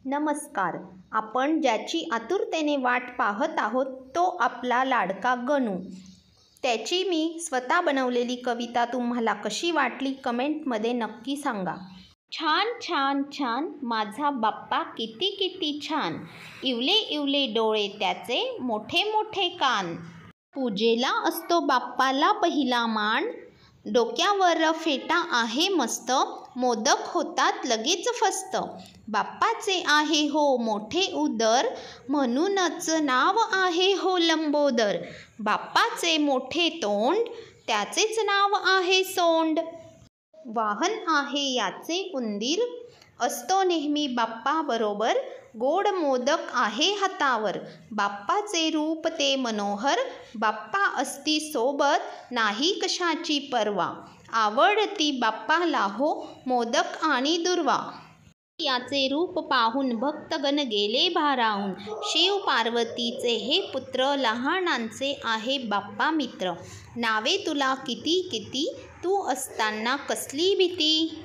नमस्कार. आपण ज्याची आतुरतेने वाट पाहत आहोत तो आपला लाडका गणू. त्याची मी स्वतः बनवलेली कविता तुम्हाला कशी वाटली कमेंटमध्ये नक्की सांगा. छान छान छान माझा बाप्पा किती किती छान, इवले इवले डोळे त्याचे मोठे मोठे कान. पूजेला असतो बाप्पाला पहिला मान, डोक्यावर फेटा आहे मस्त, मोदक होतात लगेच फस्त. बाप्पाचे आहे हो मोठे उदर, म्हणूनच नाव आहे हो लंबोदर. बाप्पाचे मोठे तोंड, त्याचेच नाव आहे सोंड. वाहन आहे याचे उंदीर, असतो नेहमी बाप्पा बरोबर. गोड मोदक आहे हातावर, बाप्पाचे रूप ते मनोहर. बाप्पा असती सोबत नाही कशाची पर्वा, आवडती बाप्पाला हो मोदक आणि दुर्वा. याचे रूप पाहून भक्तगण गेले भारावून, शिव पार्वतीचे हे पुत्र लहानांचे आहे बाप्पा मित्र. नावे तुला किती किती, तू असताना कसली भीती.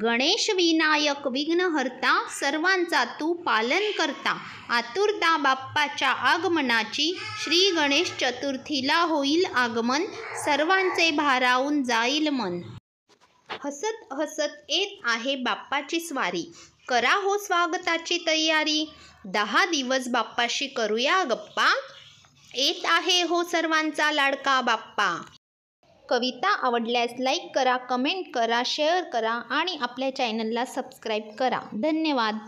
गणेश विनायक विघ्नहर्ता, सर्वांचा तू पालन करता. आतुरता बाप्पाच्या आगमनाची, श्री गणेश चतुर्थीला होईल आगमन. सर्वांचे भारावून जाईल मन. हसत हसत येत आहे बाप्पाची स्वारी, करा हो स्वागताची तयारी. 10 दिवस बाप्पाशी करूया गप्पा, येत आहे हो सर्वांचा लाडका बाप्पा. कविता आवडल्यास लाईक करा, कमेंट करा, शेअर करा आणि आपल्या चॅनलला सबस्क्राईब करा. धन्यवाद.